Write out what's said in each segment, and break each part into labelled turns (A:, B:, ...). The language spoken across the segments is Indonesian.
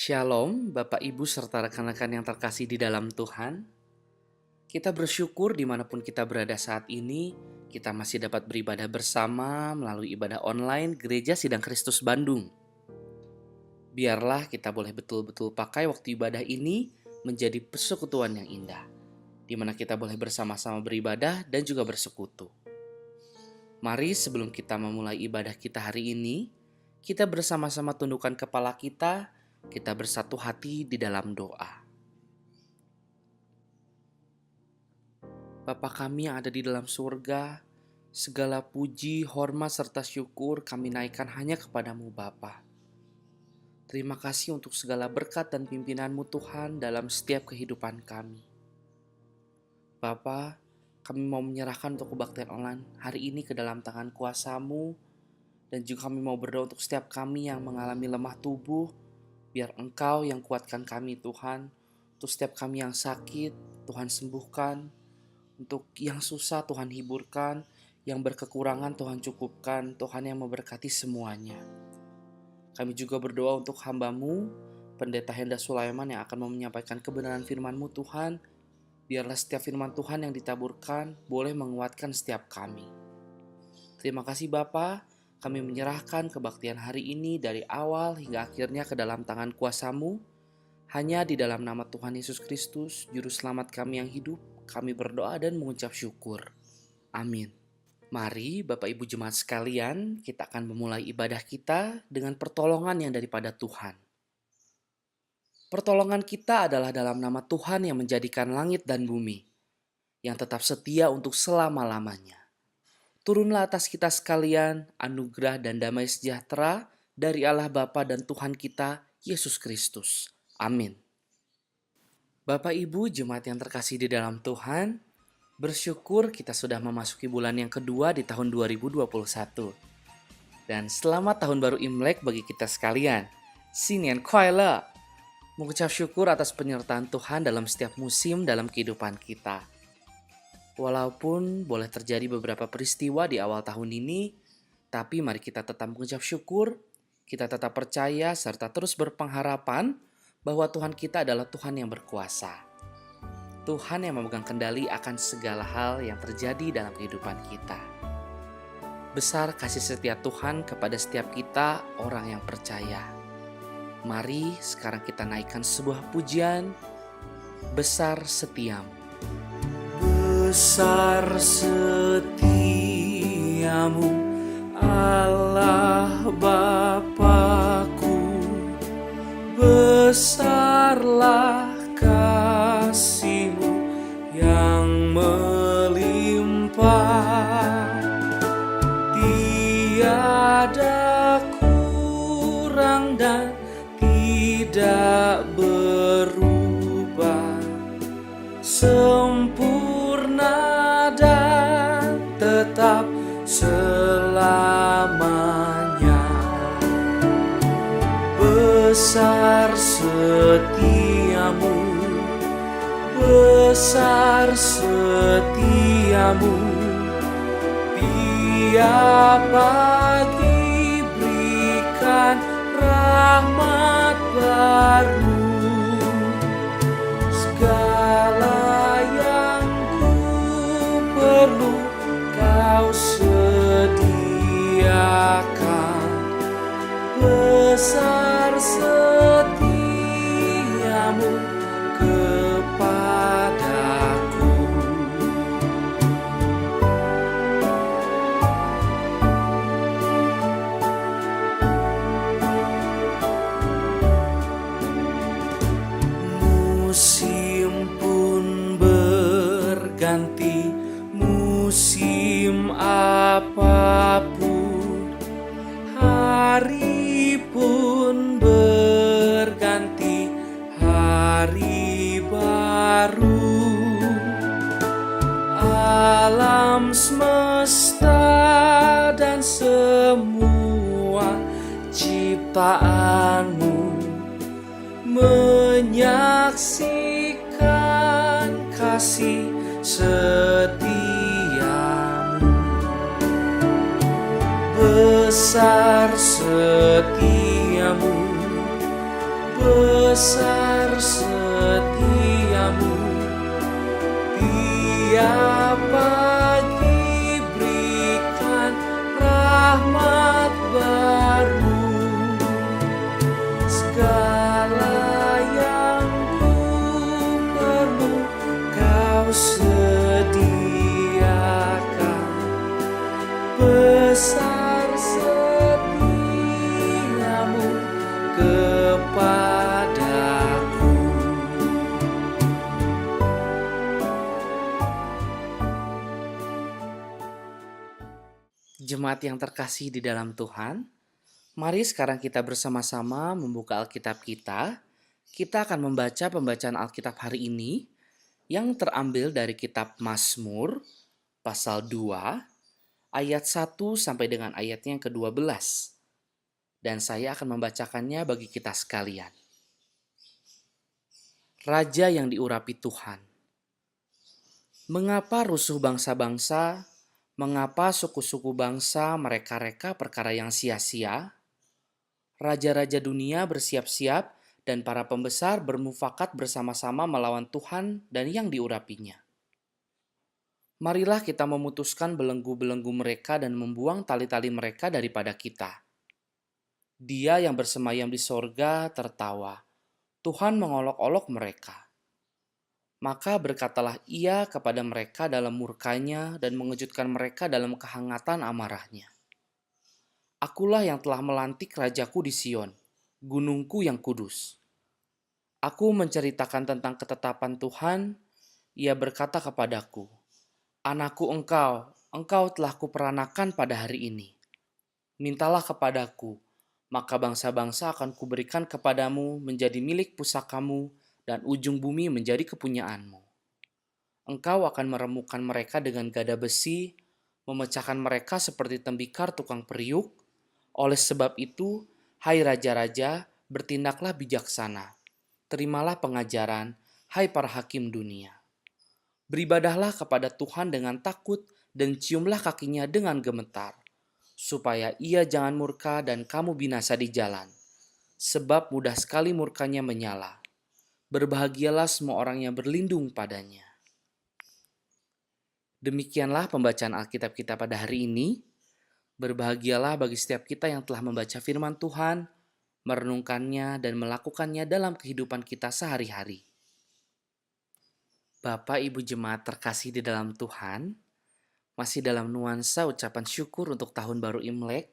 A: Shalom, Bapak Ibu serta rekan-rekan yang terkasih di dalam Tuhan. Kita bersyukur dimanapun kita berada saat ini, kita masih dapat beribadah bersama melalui ibadah online Gereja Sidang Kristus Bandung. Biarlah kita boleh betul-betul pakai waktu ibadah ini menjadi persekutuan yang indah, di mana kita boleh bersama-sama beribadah dan juga bersekutu. Mari sebelum kita memulai ibadah kita hari ini, kita bersama-sama tundukkan kepala kita bersatu hati di dalam doa. Bapa kami yang ada di dalam surga, segala puji, hormat, serta syukur kami naikkan hanya kepadamu Bapa. Terima kasih untuk segala berkat dan pimpinanmu Tuhan dalam setiap kehidupan kami. Bapa, kami mau menyerahkan untuk kebaktian online hari ini ke dalam tangan kuasa-Mu, dan juga kami mau berdoa untuk setiap kami yang mengalami lemah tubuh. Biar Engkau yang kuatkan kami Tuhan. Untuk setiap kami yang sakit, Tuhan sembuhkan. Untuk yang susah, Tuhan hiburkan. Yang berkekurangan, Tuhan cukupkan. Tuhan yang memberkati semuanya. Kami juga berdoa untuk hamba-Mu, Pendeta Henda Sulaiman yang akan menyampaikan kebenaran firman-Mu Tuhan. Biarlah setiap firman Tuhan yang ditaburkan boleh menguatkan setiap kami. Terima kasih Bapa. Kami menyerahkan kebaktian hari ini dari awal hingga akhirnya ke dalam tangan kuasa-Mu. Hanya di dalam nama Tuhan Yesus Kristus, Juru Selamat kami yang hidup, kami berdoa dan mengucap syukur. Amin. Mari Bapak Ibu Jemaat sekalian, kita akan memulai ibadah kita dengan pertolongan yang daripada Tuhan. Pertolongan kita adalah dalam nama Tuhan yang menjadikan langit dan bumi, yang tetap setia untuk selama-lamanya. Turunlah atas kita sekalian anugerah dan damai sejahtera dari Allah Bapa dan Tuhan kita, Yesus Kristus. Amin. Bapak Ibu jemaat yang terkasih di dalam Tuhan, bersyukur kita sudah memasuki bulan yang kedua di tahun 2021. Dan selamat tahun baru Imlek bagi kita sekalian. Sinian Kuala. Mengucap syukur atas penyertaan Tuhan dalam setiap musim dalam kehidupan kita. Walaupun boleh terjadi beberapa peristiwa di awal tahun ini, tapi mari kita tetap mengucap syukur, kita tetap percaya serta terus berpengharapan bahwa Tuhan kita adalah Tuhan yang berkuasa. Tuhan yang memegang kendali akan segala hal yang terjadi dalam kehidupan kita. Besar kasih setia Tuhan kepada setiap kita orang yang percaya. Mari sekarang kita naikkan sebuah pujian, Besar Setiamu.
B: Besar setiamu Allah Bapa-Ku, besarlah kasih-Mu yang melimpah, tiada kurang dan tidak berubah, sempurna dan tetap selamanya. Besar setiamu, besar setiamu, tiap pagi berikan rahmat baru. Segala yang ku perlu Kau sediakan. Besar setiamu kepadaku. Musim pun berganti, musim apapun, hari pun berganti, hari baru. Alam semesta dan semua ciptaan-Mu menyaksikan kasih setia-Mu. Besar setiamu, besar setiamu, tiap pagi berikan rahmat baru. Segala yang ku perlu kau sediakan, besar setiamu kepadaku.
A: Jemaat yang terkasih di dalam Tuhan, mari sekarang kita bersama-sama membuka Alkitab kita. Kita akan membaca pembacaan Alkitab hari ini yang terambil dari kitab Mazmur pasal 2 ayat 1 sampai dengan ayatnya yang ke-12. Dan saya akan membacakannya bagi kita sekalian. Raja yang diurapi Tuhan. Mengapa rusuh bangsa-bangsa? Mengapa suku-suku bangsa mereka-reka perkara yang sia-sia? Raja-raja dunia bersiap-siap dan para pembesar bermufakat bersama-sama melawan Tuhan dan yang diurapinya. Marilah kita memutuskan belenggu-belenggu mereka dan membuang tali-tali mereka daripada kita. Dia yang bersemayam di sorga tertawa. Tuhan mengolok-olok mereka. Maka berkatalah ia kepada mereka dalam murkanya dan mengejutkan mereka dalam kehangatan amarahnya. Akulah yang telah melantik rajaku di Sion, gunungku yang kudus. Aku menceritakan tentang ketetapan Tuhan. Ia berkata kepadaku, anakku engkau telah kuperanakan pada hari ini. Mintalah kepadaku, maka bangsa-bangsa akan kuberikan kepadamu menjadi milik pusakamu dan ujung bumi menjadi kepunyaanmu. Engkau akan meremukkan mereka dengan gada besi, memecahkan mereka seperti tembikar tukang periuk. Oleh sebab itu, hai raja-raja, bertindaklah bijaksana. Terimalah pengajaran, hai para hakim dunia. Beribadahlah kepada Tuhan dengan takut dan ciumlah kakinya dengan gemetar, supaya ia jangan murka dan kamu binasa di jalan. Sebab mudah sekali murkanya menyala. Berbahagialah semua orang yang berlindung padanya. Demikianlah pembacaan Alkitab kita pada hari ini. Berbahagialah bagi setiap kita yang telah membaca firman Tuhan, merenungkannya dan melakukannya dalam kehidupan kita sehari-hari. Bapak Ibu jemaat terkasih di dalam Tuhan, masih dalam nuansa ucapan syukur untuk tahun baru Imlek.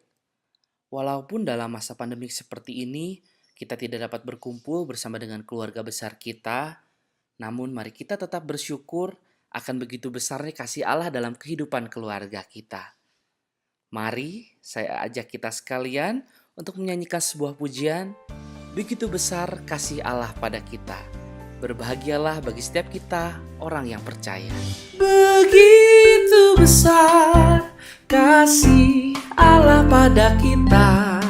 A: Walaupun dalam masa pandemik seperti ini, kita tidak dapat berkumpul bersama dengan keluarga besar kita, namun mari kita tetap bersyukur akan begitu besarnya kasih Allah dalam kehidupan keluarga kita. Mari saya ajak kita sekalian untuk menyanyikan sebuah pujian, begitu besar kasih Allah pada kita. Berbahagialah bagi setiap kita orang yang percaya.
B: Begitu besar kasih Allah pada kita.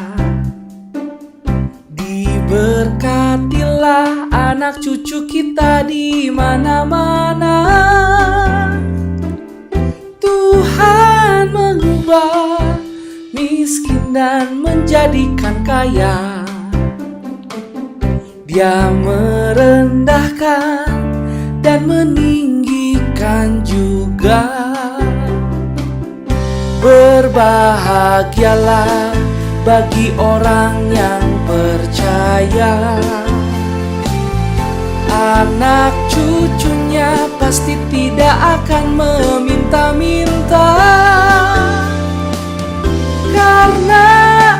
B: Diberkatilah anak cucu kita di mana-mana. Tuhan mengubah miskin dan menjadikan kaya. Dia merendahkan dan meninggikan juga. Berbahagialah bagi orang yang percaya. Anak cucunya pasti tidak akan meminta-minta, karena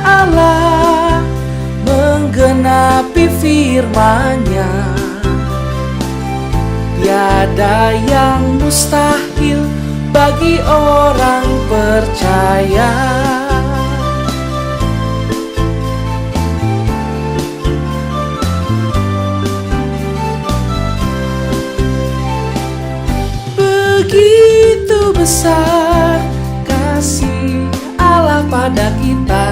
B: Allah menggenapi firman-Nya. Tiada yang mustahil bagi orang percaya. Begitu besar kasih Allah pada kita.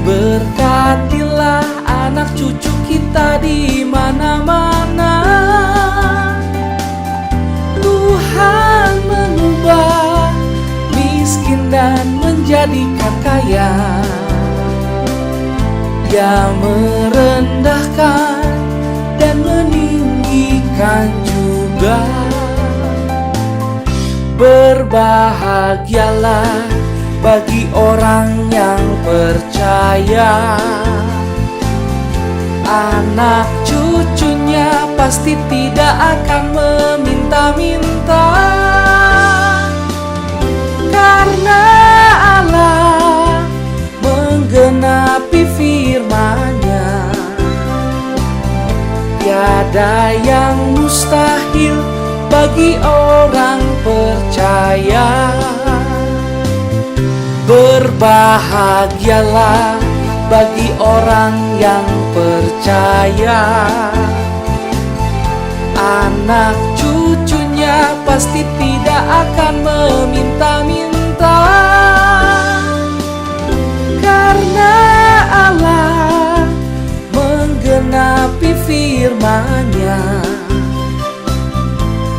B: Diberkatilah anak cucu kita di mana-mana. Tuhan mengubah miskin dan menjadikan kaya. Dia merendahkan dan meninggikan juga. Berbahagialah bagi orang yang percaya, anak cucunya pasti tidak akan meminta-minta. Karena Allah menggenapi firman-Nya, tiada yang mustahil bagi orang percaya. Berbahagialah bagi orang yang percaya, anak cucunya pasti tidak akan meminta-minta. Karena Allah menggenapi firman-Nya,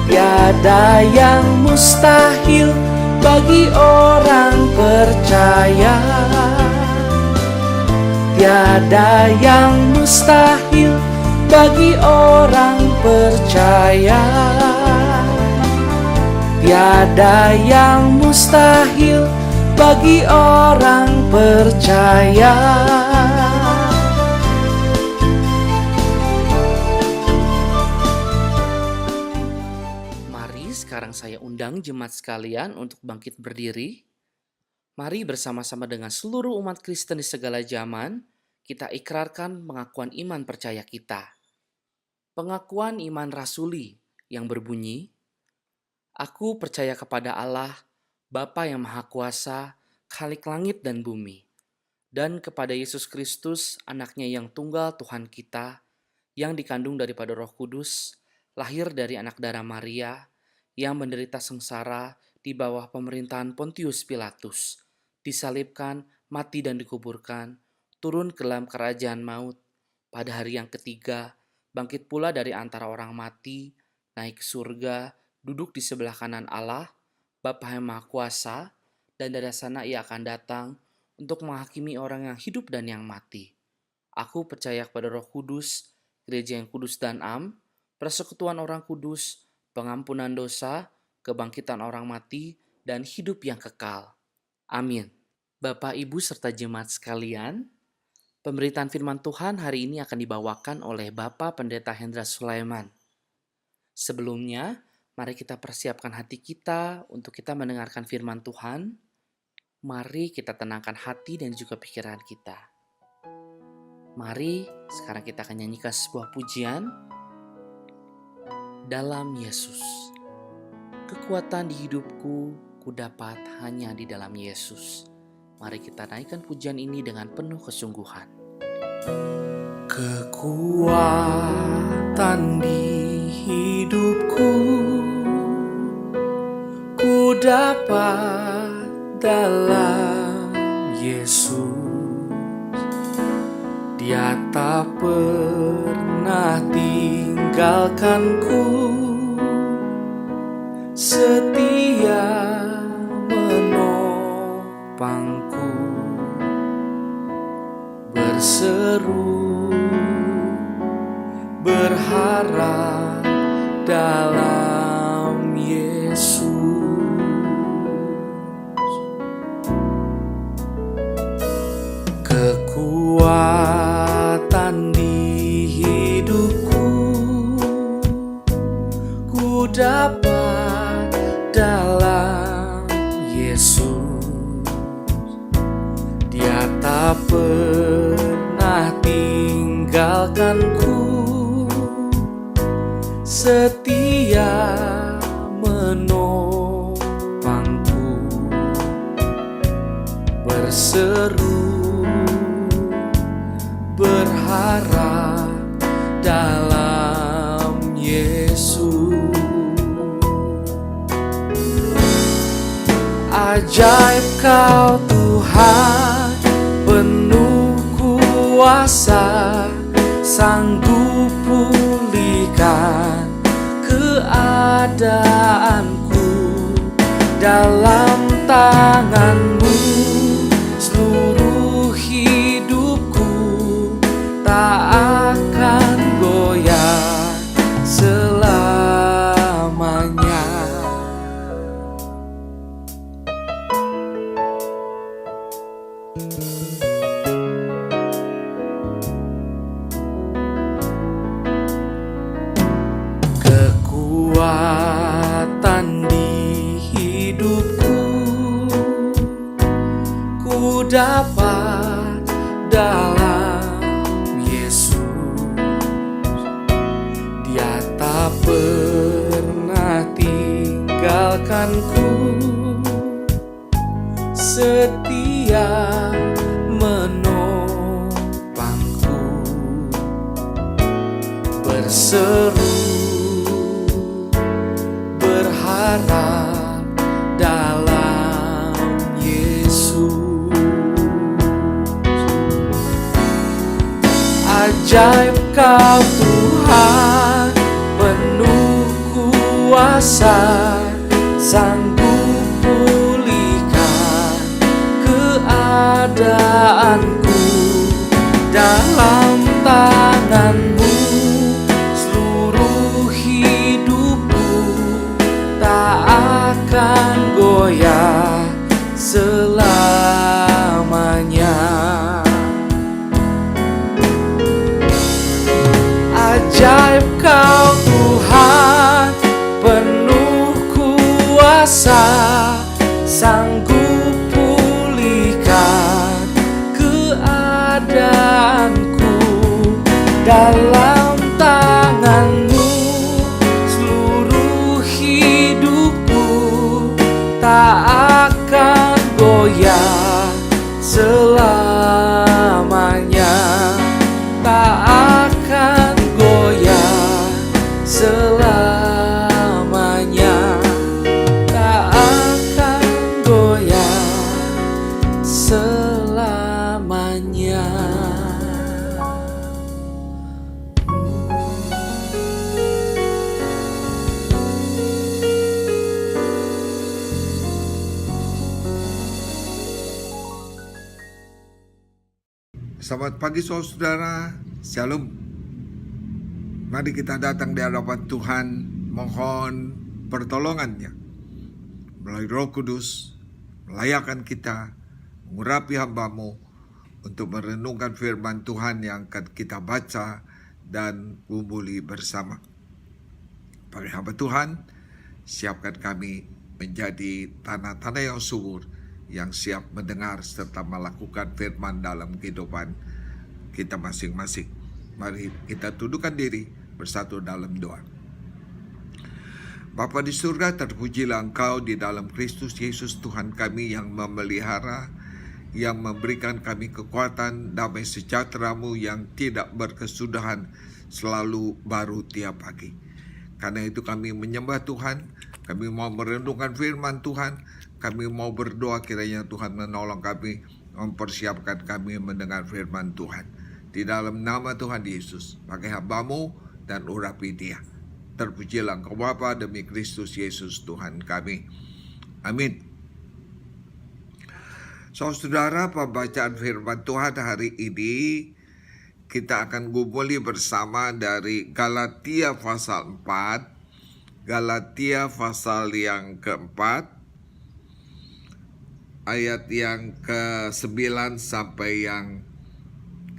B: tiada yang mustahil bagi orang percaya. Tiada yang mustahil bagi orang percaya. Tiada yang mustahil bagi orang percaya.
A: Mari sekarang saya undang jemaat sekalian untuk bangkit berdiri. Mari bersama-sama dengan seluruh umat Kristen di segala zaman, kita ikrarkan pengakuan iman percaya kita. Pengakuan iman rasuli yang berbunyi, Aku percaya kepada Allah, Bapa yang Maha Kuasa, Khalik langit dan bumi, dan kepada Yesus Kristus, anaknya yang tunggal Tuhan kita, yang dikandung daripada Roh Kudus, lahir dari anak darah Maria, yang menderita sengsara di bawah pemerintahan Pontius Pilatus, disalibkan, mati dan dikuburkan, turun ke dalam kerajaan maut, pada hari yang ketiga, bangkit pula dari antara orang mati, naik ke surga, duduk di sebelah kanan Allah, Bapa yang Maha Kuasa, dan dari sana Ia akan datang untuk menghakimi orang yang hidup dan yang mati. Aku percaya kepada Roh Kudus, gereja yang kudus dan am, persekutuan orang kudus, pengampunan dosa, kebangkitan orang mati, dan hidup yang kekal. Amin. Bapak, Ibu, serta jemaat sekalian, pemberitaan firman Tuhan hari ini akan dibawakan oleh Bapak Pendeta Hendra Sulaiman. Sebelumnya, mari kita persiapkan hati kita untuk kita mendengarkan firman Tuhan. Mari kita tenangkan hati dan juga pikiran kita. Mari sekarang kita akan nyanyikan sebuah pujian. Dalam Yesus, kekuatan di hidupku ku dapat hanya di dalam Yesus. Mari kita naikkan pujian ini dengan penuh kesungguhan.
B: Kekuatan di hidupku ku dapat dalam Yesus. Dia tak pernah tinggalkanku, setia menopangku, berseru berharap dalam Yesus. Kekuatan di hidupku ku dapat dalam Yesus. Dia tak pernah tinggalkanku, setia menopangku, berseru berharap dalam Yesus. Ajaib Kau Tuhan, penuh kuasa, sanggup pulihkan keadaanku. Dalam tangan-Mu seluruh hidupku dapat dalam Yesus. Dia tak pernah tinggalkanku, setia menopangku, berseru berharap dalam Yesus. Ajaib Kau Tuhan, penuh kuasa, sanggup pulihkan keadaanku. Dalam tangan-Mu seluruh hidupku tak akan goyah selamanya. Ajaib Kau Tuhan, penuh kuasa, sanggup pulihkan keadaanku. Dalam tangan-Mu seluruh hidupku tak akan goyah selamanya, tak akan goyah selamanya, tak akan goyah selamanya.
C: Selamat pagi saudara, Shalom. Mari kita datang di hadapan Tuhan, mohon pertolongannya melalui Roh Kudus, melayakan kita, mengurapi hamba-Mu untuk merenungkan firman Tuhan yang akan kita baca dan gumuli bersama. Bagi hamba Tuhan, siapkan kami menjadi tanah-tanah yang subur, yang siap mendengar serta melakukan firman dalam kehidupan kita masing-masing. Mari kita tundukkan diri bersatu dalam doa. Bapa di surga, terpujilah Engkau di dalam Kristus Yesus Tuhan kami yang memelihara, yang memberikan kami kekuatan, damai sejahtera-Mu yang tidak berkesudahan, selalu baru tiap pagi. Karena itu kami menyembah Tuhan, kami mau merenungkan firman Tuhan, kami mau berdoa kiranya Tuhan menolong kami, mempersiapkan kami mendengar firman Tuhan. Di dalam nama Tuhan Yesus, pakai hamba-Mu dan urapi dia. Terpujilah Engkau Bapa demi Kristus Yesus Tuhan kami. Amin. Saudara, pembacaan firman Tuhan hari ini kita akan gumuli bersama dari Galatia pasal 4. Galatia pasal yang keempat, ayat yang ke-9 sampai yang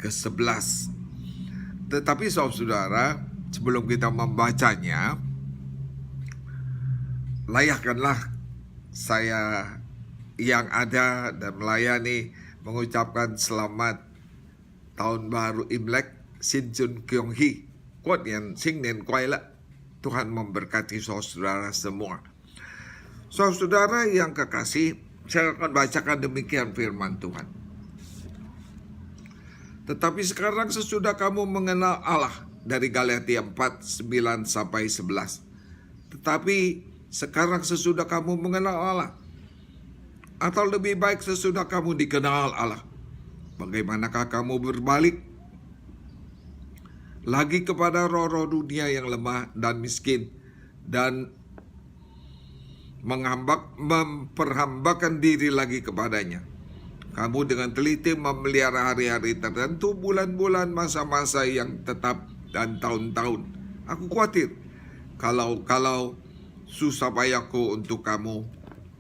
C: ke-11. Tetapi saudara, sebelum kita membacanya, layakkanlah saya yang ada dan melayani mengucapkan selamat tahun baru Imlek, Sin Chun Kyung Hee, Quote yang Sing Nen Kuai La. Tuhan memberkati saudara semua. Saudara yang kekasih, saya akan bacakan demikian firman Tuhan. Tetapi sekarang sesudah kamu mengenal Allah, dari Galatia 4, 9 sampai 11. Tetapi sekarang sesudah kamu mengenal Allah, atau lebih baik sesudah kamu dikenal Allah, bagaimanakah kamu berbalik lagi kepada roh-roh dunia yang lemah dan miskin, dan memperhambakan diri lagi kepadanya? Kamu dengan teliti memelihara hari-hari tertentu, bulan-bulan, masa-masa yang tetap, dan tahun-tahun. Aku khawatir kalau susah payahku untuk kamu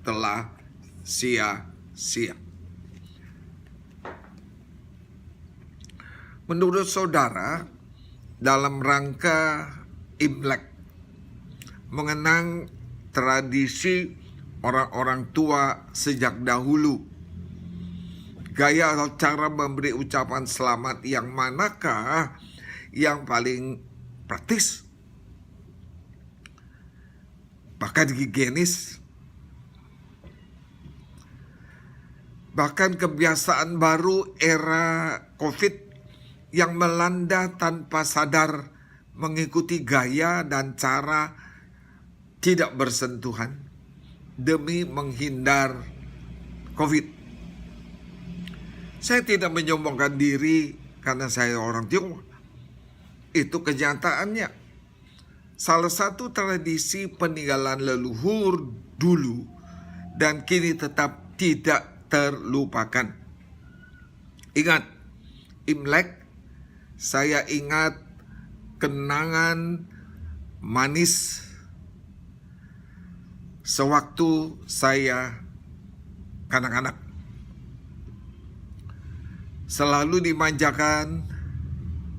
C: telah sia-sia. Menurut saudara, dalam rangka Imlek, mengenang tradisi orang-orang tua sejak dahulu, gaya atau cara memberi ucapan selamat yang manakah yang paling praktis, bahkan higienis, bahkan kebiasaan baru era COVID yang melanda tanpa sadar mengikuti gaya dan cara tidak bersentuhan demi menghindar COVID. Saya tidak menyombongkan diri karena saya orang Tionghoa. Itu kenyataannya. Salah satu tradisi peninggalan leluhur dulu dan kini tetap tidak terlupakan. Ingat, Imlek, saya ingat kenangan manis sewaktu saya kanak-kanak. Selalu dimanjakan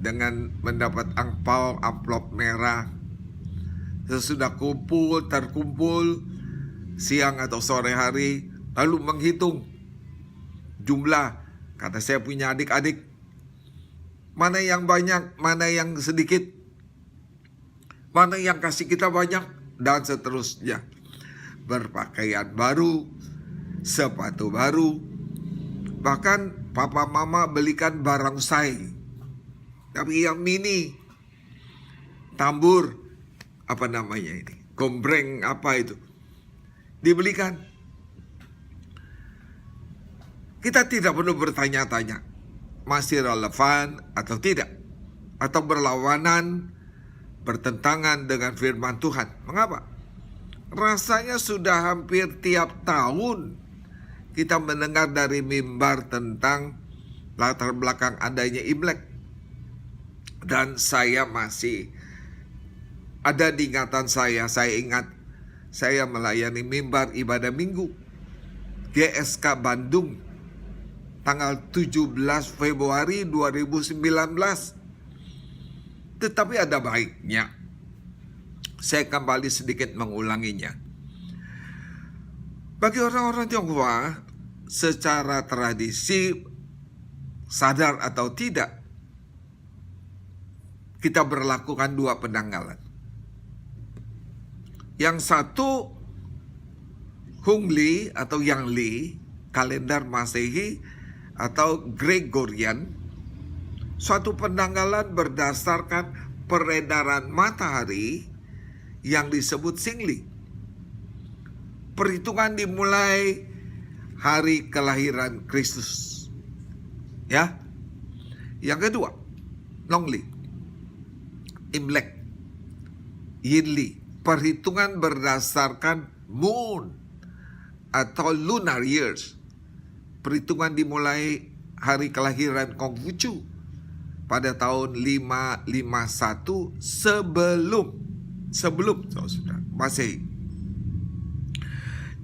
C: dengan mendapat angpau amplop merah. Sesudah terkumpul siang atau sore hari, lalu menghitung jumlah. Kata saya punya adik-adik, mana yang banyak, mana yang sedikit, mana yang kasih kita banyak, dan seterusnya. Berpakaian baru, sepatu baru, bahkan papa mama belikan barongsai, tapi yang mini, tambur, apa namanya ini, gombreng apa itu, dibelikan. Kita tidak perlu bertanya-tanya masih relevan atau tidak, atau berlawanan, bertentangan dengan firman Tuhan. Mengapa? Rasanya sudah hampir tiap tahun kita mendengar dari mimbar tentang latar belakang adanya Imlek. Dan saya masih ada di ingatan saya ingat saya melayani mimbar ibadah minggu GSK Bandung tanggal 17 Februari 2019. Tetapi ada baiknya saya kembali sedikit mengulanginya. Bagi orang-orang Tionghoa, secara tradisi, sadar atau tidak, kita berlakukan dua penanggalan. Yang satu, Hungli atau Yangli, kalender Masehi atau Gregorian, suatu penanggalan berdasarkan peredaran matahari yang disebut Singli. Perhitungan dimulai hari kelahiran Kristus. Ya. Yang kedua, Longli, Imlek, Yinli, perhitungan berdasarkan moon atau lunar years. Perhitungan dimulai hari kelahiran Konghucu pada tahun 551 sebelum saudara Masehi.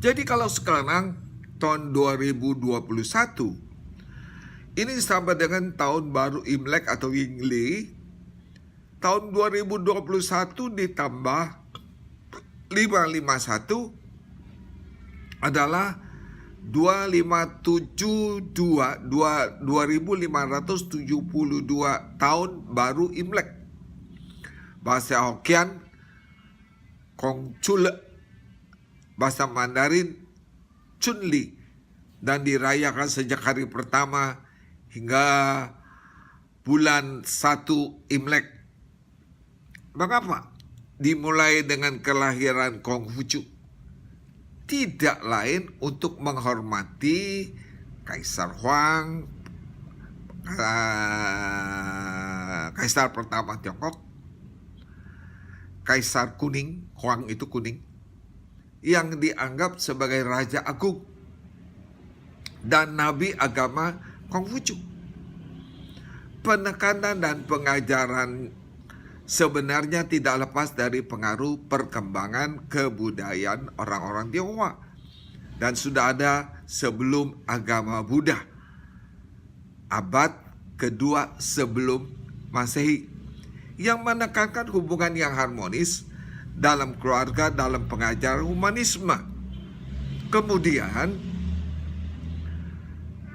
C: Jadi kalau sekarang tahun 2021 ini sama dengan tahun baru Imlek atau Yingli. Tahun 2021 ditambah 551 adalah 2572 tahun baru Imlek. Bahasa Hokkien Kongchul, bahasa Mandarin Chunli, dan dirayakan sejak hari pertama hingga bulan 1 Imlek. Mengapa? Dimulai dengan kelahiran Konghucu. Tidak lain untuk menghormati Kaisar Huang, Kaisar pertama Tiongkok, Kaisar kuning, Huang itu kuning, yang dianggap sebagai Raja Agung dan Nabi agama Konghucu. Penekanan dan pengajaran sebenarnya tidak lepas dari pengaruh perkembangan kebudayaan orang-orang Tionghoa dan sudah ada sebelum agama Buddha, abad kedua sebelum Masehi, yang menekankan hubungan yang harmonis dalam keluarga dalam pengajaran humanisme. Kemudian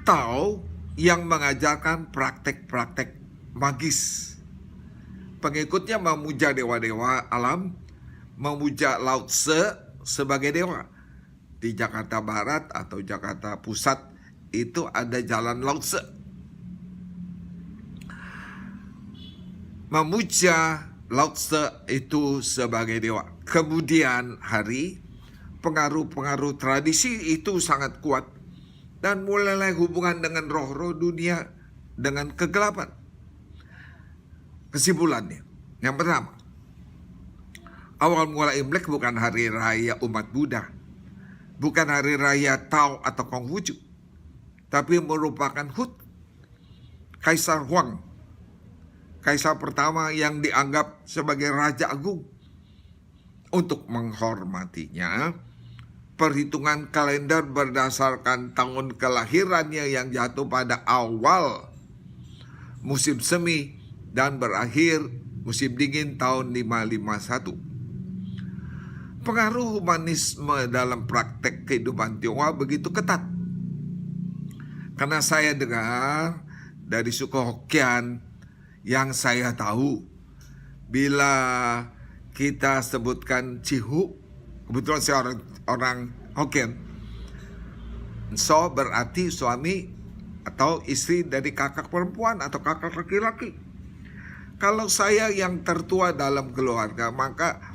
C: atau yang mengajarkan praktek-praktek magis. Pengikutnya memuja dewa-dewa alam, memuja Lao Tse sebagai dewa. Di Jakarta Barat atau Jakarta Pusat itu ada jalan Lao Tse. Memuja Lao Tse itu sebagai dewa. Kemudian hari pengaruh-pengaruh tradisi itu sangat kuat dan mulailah hubungan dengan roh-roh dunia dengan kegelapan. Kesimpulannya, yang pertama, awal mula Imlek bukan hari raya umat Buddha, bukan hari raya Tao atau Konghucu, tapi merupakan HUT Kaisar Huang, kaisar pertama yang dianggap sebagai Raja Agung. Untuk menghormatinya, perhitungan kalender berdasarkan tahun kelahirannya yang jatuh pada awal musim semi dan berakhir musim dingin tahun 551. Pengaruh humanisme dalam praktek kehidupan Tionghoa begitu ketat. Karena saya dengar dari suku Hokkien yang saya tahu, bila kita sebutkan Cihu, kebetulan saya orang Hokkien, So berarti suami atau istri dari kakak perempuan atau kakak laki-laki. Kalau saya yang tertua dalam keluarga, maka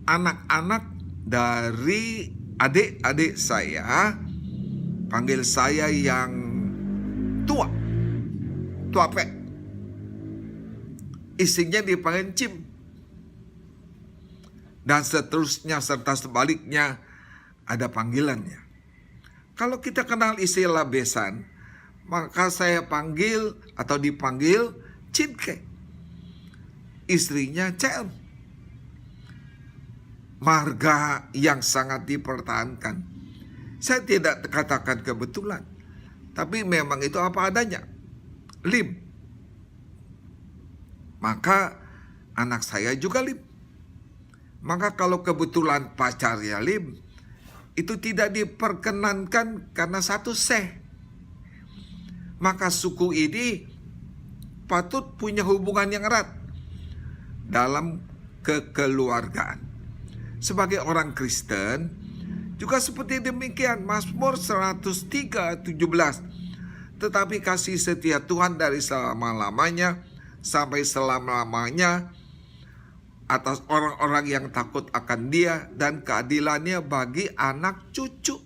C: anak-anak dari adik-adik saya panggil saya yang tua, tua pek. Istrinya dipanggil Cim. Dan seterusnya serta sebaliknya ada panggilannya. Kalau kita kenal istilah besan, maka saya panggil atau dipanggil Cinke. Istrinya Cel. Marga yang sangat dipertahankan. Saya tidak katakan kebetulan, tapi memang itu apa adanya. Lim. Maka anak saya juga Lim. Maka kalau kebetulan pacarnya Lim, itu tidak diperkenankan karena satu seh. Maka suku ini patut punya hubungan yang erat dalam kekeluargaan. Sebagai orang Kristen juga seperti demikian. Mazmur 103:17. Tetapi kasih setia Tuhan dari selama-lamanya sampai selama-lamanya atas orang-orang yang takut akan Dia dan keadilannya bagi anak cucu.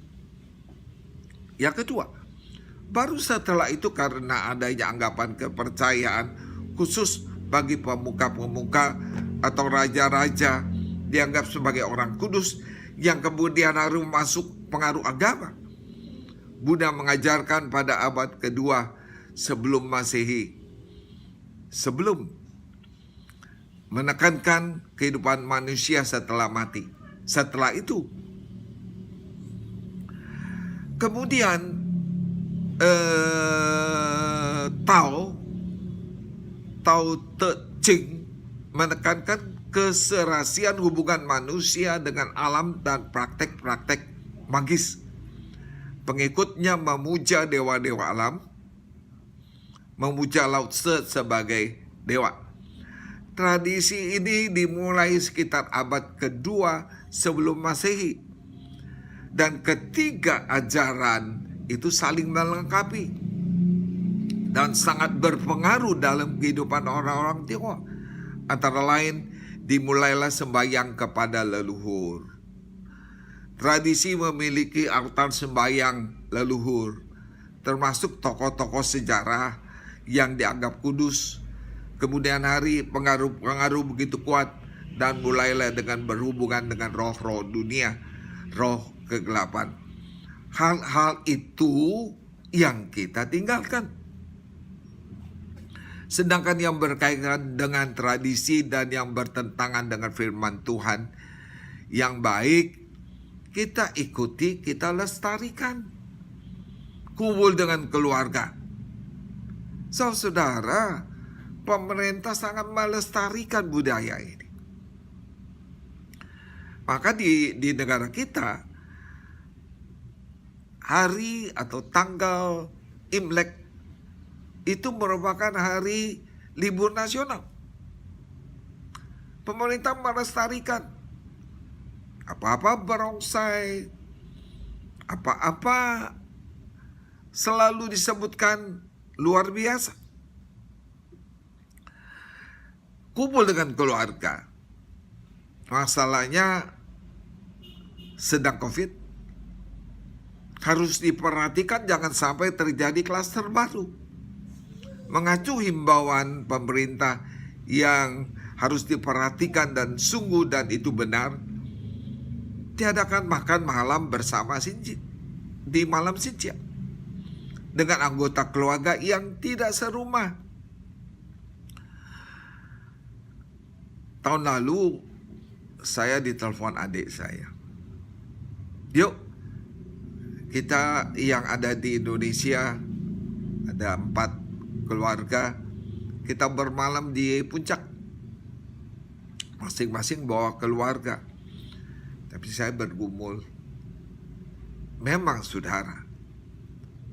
C: Yang kedua, baru setelah itu karena adanya anggapan kepercayaan khusus bagi pemuka-pemuka atau raja-raja dianggap sebagai orang kudus yang kemudian harus masuk pengaruh agama. Buddha mengajarkan pada abad kedua sebelum Masehi, sebelum menekankan kehidupan manusia setelah mati. Setelah itu, kemudian Tao Te Ching menekankan keserasian hubungan manusia dengan alam dan praktek-praktek magis. Pengikutnya memuja dewa-dewa alam, memuja Lao Tse sebagai dewa. Tradisi ini dimulai sekitar abad kedua sebelum Masehi. Dan ketiga ajaran itu saling melengkapi dan sangat berpengaruh dalam kehidupan orang-orang Tionghoa. Antara lain, dimulailah sembahyang kepada leluhur. Tradisi memiliki altar sembahyang leluhur, termasuk tokoh-tokoh sejarah yang dianggap kudus. Kemudian hari pengaruh begitu kuat dan mulailah dengan berhubungan dengan roh-roh dunia, roh kegelapan. Hal-hal itu yang kita tinggalkan. Sedangkan yang berkaitan dengan tradisi dan yang bertentangan dengan firman Tuhan yang baik, kita ikuti, kita lestarikan. Kumpul dengan keluarga. Saudara, pemerintah sangat melestarikan budaya ini. Maka di negara kita, hari atau tanggal Imlek itu merupakan hari libur nasional. Pemerintah melestarikan apa-apa barongsai, apa-apa selalu disebutkan luar biasa. Kumpul dengan keluarga. Masalahnya sedang COVID, harus diperhatikan jangan sampai terjadi klaster baru. Mengacu himbauan pemerintah yang harus diperhatikan dan sungguh dan itu benar, tiadakan makan malam bersama di malam Sinjia dengan anggota keluarga yang tidak serumah. Tahun lalu saya ditelepon adik saya. Yuk, kita yang ada di Indonesia, ada 4 keluarga, kita bermalam di puncak. Masing-masing bawa keluarga. Tapi saya bergumul, memang saudara.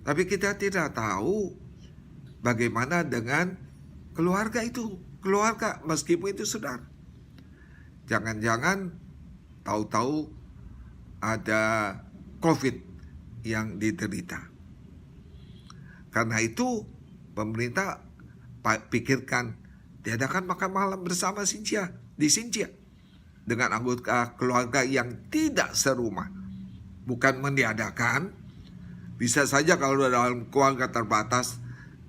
C: Tapi kita tidak tahu bagaimana dengan keluarga itu. Keluarga meskipun itu saudara. Jangan-jangan tahu-tahu ada COVID yang diderita. Karena itu pemerintah pikirkan diadakan makan malam bersama di Sinjia dengan anggota keluarga yang tidak serumah. Bukan meniadakan, bisa saja kalau dalam keluarga terbatas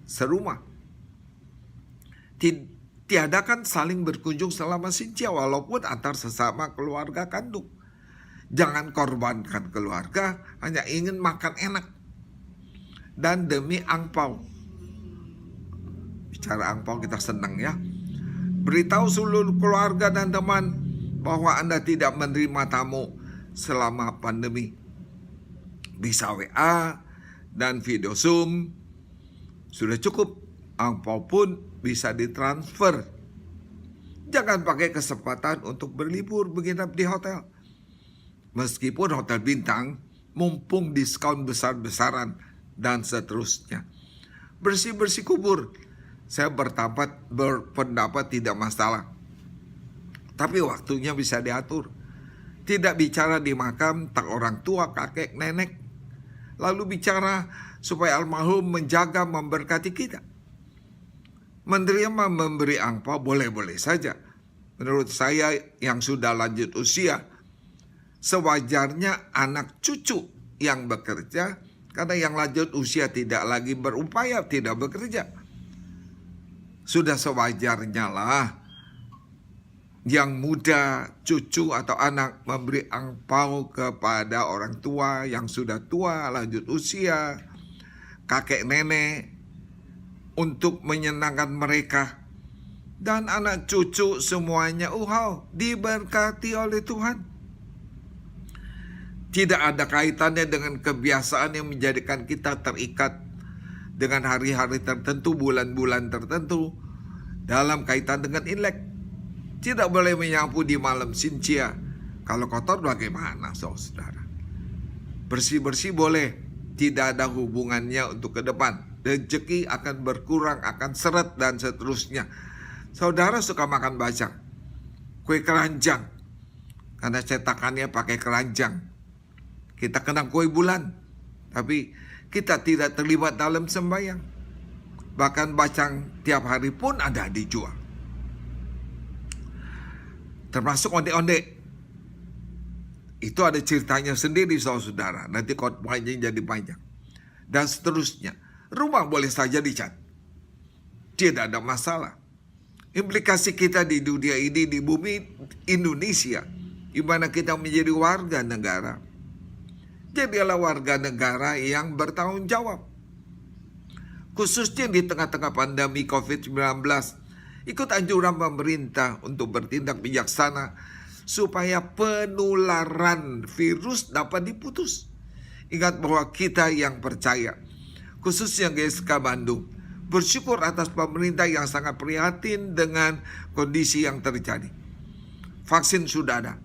C: serumah. Tiadakan saling berkunjung selama Sinjia walaupun antar sesama keluarga kandung. Jangan korbankan keluarga hanya ingin makan enak dan demi angpau. Bicara angpau kita senang ya. Beritahu seluruh keluarga dan teman bahwa Anda tidak menerima tamu selama pandemi. Bisa WA dan video Zoom. Sudah cukup. Angpau pun bisa ditransfer. Jangan pakai kesempatan untuk berlibur menginap di hotel. Meskipun hotel bintang, mumpung diskon besar-besaran dan seterusnya. Bersih-bersih kubur, saya berpendapat tidak masalah. Tapi waktunya bisa diatur. Tidak bicara di makam tak orang tua, kakek, nenek. Lalu bicara supaya almarhum menjaga, memberkati kita. Menerima memberi angpau boleh-boleh saja. Menurut saya yang sudah lanjut usia, sewajarnya anak cucu yang bekerja, karena yang lanjut usia tidak lagi berupaya, tidak bekerja. Sudah sewajarnya lah yang muda, cucu atau anak memberi angpau kepada orang tua yang sudah tua, lanjut usia, kakek nenek, untuk menyenangkan mereka. Dan anak cucu semuanya diberkati oleh Tuhan. Tidak ada kaitannya dengan kebiasaan yang menjadikan kita terikat dengan hari-hari tertentu, bulan-bulan tertentu dalam kaitan dengan Imlek. Tidak boleh menyapu di malam Sinjia. Kalau kotor bagaimana saudara? Bersih-bersih boleh, tidak ada hubungannya untuk ke depan. Rezeki akan berkurang, akan seret dan seterusnya. Saudara suka makan bacang, kue keranjang, karena cetakannya pakai keranjang. Kita kenang kue bulan, tapi kita tidak terlibat dalam sembahyang. Bahkan bacang tiap hari pun ada dijual. Termasuk onde-onde. Itu ada ceritanya sendiri saudara. Nanti khotbahnya jadi panjang. Dan seterusnya. Rumah boleh saja dicat. Tidak ada masalah. Implikasi kita di dunia ini, di bumi Indonesia, di mana kita menjadi warga negara. Jadilah warga negara yang bertanggung jawab. Khususnya di tengah-tengah pandemi COVID-19, ikut anjuran pemerintah untuk bertindak bijaksana supaya penularan virus dapat diputus. Ingat bahwa kita yang percaya, khususnya GSK Bandung, bersyukur atas pemerintah yang sangat prihatin dengan kondisi yang terjadi. Vaksin sudah ada,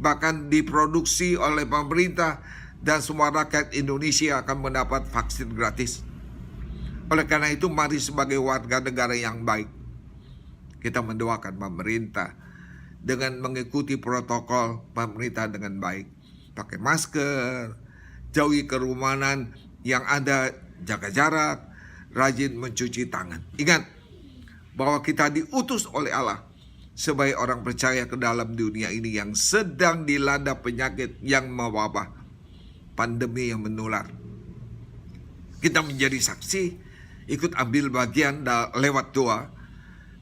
C: bahkan diproduksi oleh pemerintah dan semua rakyat Indonesia akan mendapat vaksin gratis. Oleh karena itu, mari sebagai warga negara yang baik, kita mendoakan pemerintah dengan mengikuti protokol pemerintah dengan baik. Pakai masker, jauhi kerumunan yang ada, jaga jarak, rajin mencuci tangan. Ingat bahwa kita diutus oleh Allah sebagai orang percaya ke dalam dunia ini yang sedang dilanda penyakit yang mewabah, pandemi yang menular. Kita menjadi saksi, ikut ambil bagian lewat doa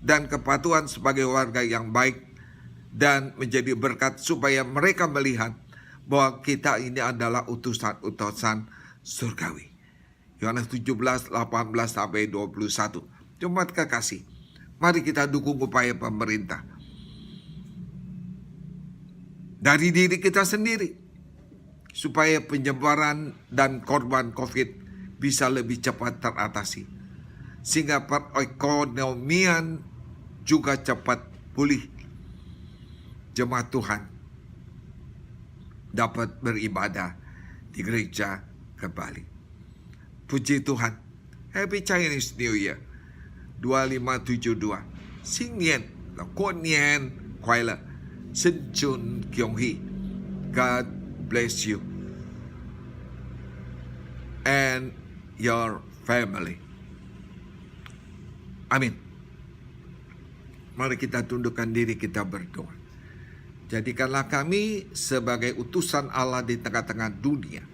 C: dan kepatuhan sebagai warga yang baik, dan menjadi berkat supaya mereka melihat bahwa kita ini adalah utusan-utusan surgawi. Yohanes 17, 18-21. Jemaat kekasih, mari kita dukung upaya pemerintah. Dari diri kita sendiri, supaya penyebaran dan korban COVID bisa lebih cepat teratasi, sehingga perekonomian juga cepat pulih. Jemaat Tuhan dapat beribadah di gereja kembali. Puji Tuhan. Happy Chinese New Year 2572. Xin niên là Kuan niên Kuai Le. Xin chun Kyung Hee. God bless you and your family. Amin. Mari kita tundukkan diri, kita berdoa. Jadikanlah kami sebagai utusan Allah di tengah-tengah dunia.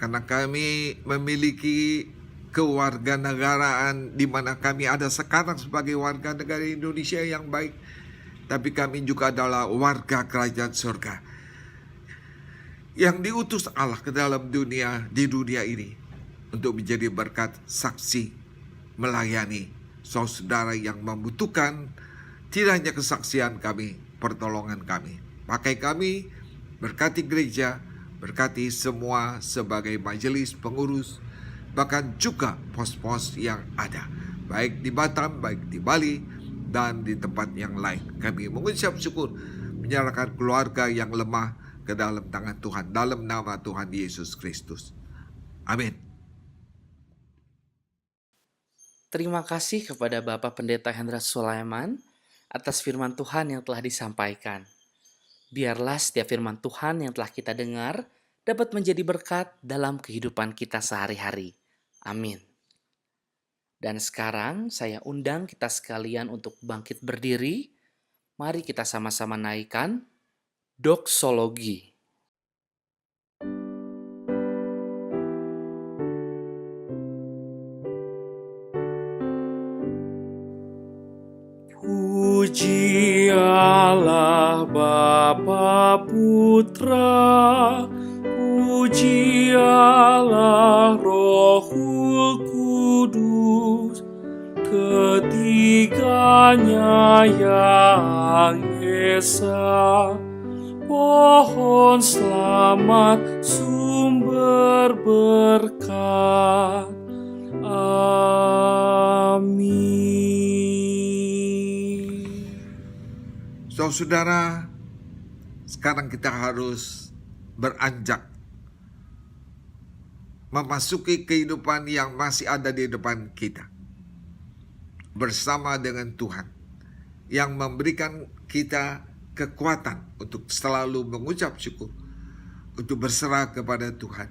C: Karena kami memiliki kewarganegaraan di mana kami ada sekarang sebagai warga negara Indonesia yang baik. Tapi kami juga adalah warga kerajaan surga yang diutus Allah ke dalam dunia, di dunia ini, untuk menjadi berkat, saksi, melayani saudara yang membutuhkan. Tidak hanya kesaksian kami, pertolongan kami. Pakai kami, berkati gereja, berkati semua sebagai majelis pengurus, bahkan juga pos-pos yang ada, baik di Batam, baik di Bali, dan di tempat yang lain. Kami mengucap syukur, menyerahkan keluarga yang lemah ke dalam tangan Tuhan, dalam nama Tuhan Yesus Kristus. Amin.
A: Terima kasih kepada Bapak Pendeta Hendra Sulaiman atas firman Tuhan yang telah disampaikan. Biarlah setiap firman Tuhan yang telah kita dengar dapat menjadi berkat dalam kehidupan kita sehari-hari. Amin. Dan sekarang saya undang kita sekalian untuk bangkit berdiri. Mari kita sama-sama naikkan doksologi.
B: Puji Allah Bapa Putra, puji Allah Rohul Kudus, ketiganya yang esa. Pohon selamat sumber berkat. Amin.
C: Saudara, sekarang kita harus beranjak memasuki kehidupan yang masih ada di depan kita, bersama dengan Tuhan yang memberikan kita kekuatan untuk selalu mengucap syukur, untuk berserah kepada Tuhan,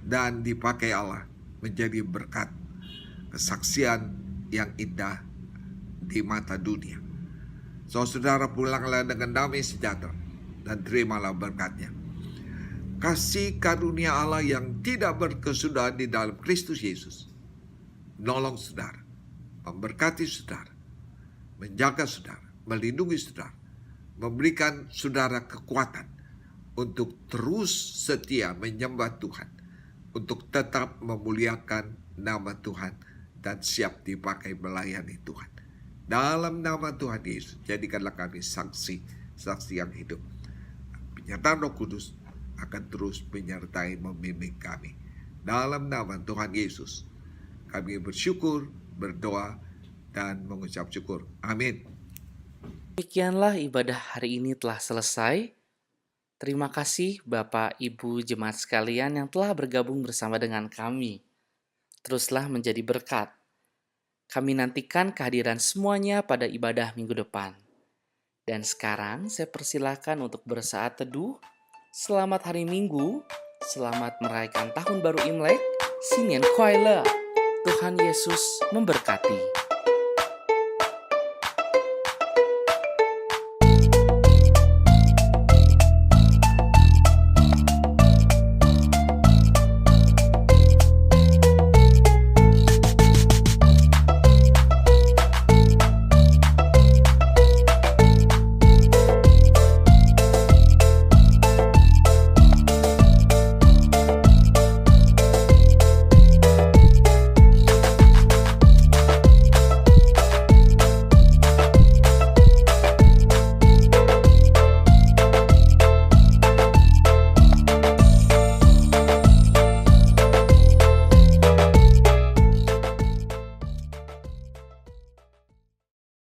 C: dan dipakai Allah menjadi berkat, kesaksian yang indah di mata dunia. Saudara, pulanglah dengan damai sejahtera dan terimalah berkatnya. Kasih karunia Allah yang tidak berkesudahan di dalam Kristus Yesus menolong saudara, memberkati saudara, menjaga saudara, melindungi saudara, memberikan saudara kekuatan untuk terus setia menyembah Tuhan, untuk tetap memuliakan nama Tuhan dan siap dipakai melayani Tuhan. Dalam nama Tuhan Yesus, jadikanlah kami saksi yang hidup. Penyertaan Roh Kudus akan terus menyertai membimbing kami. Dalam nama Tuhan Yesus, kami bersyukur, berdoa, dan mengucap syukur. Amin.
A: Demikianlah ibadah hari ini telah selesai. Terima kasih Bapak Ibu Jemaat sekalian yang telah bergabung bersama dengan kami. teruslah menjadi berkat. Kami nantikan kehadiran semuanya pada ibadah minggu depan. Dan sekarang saya persilahkan untuk bersaat teduh. Selamat hari Minggu, selamat merayakan Tahun Baru Imlek, Sinian Kuai Le. Tuhan Yesus memberkati.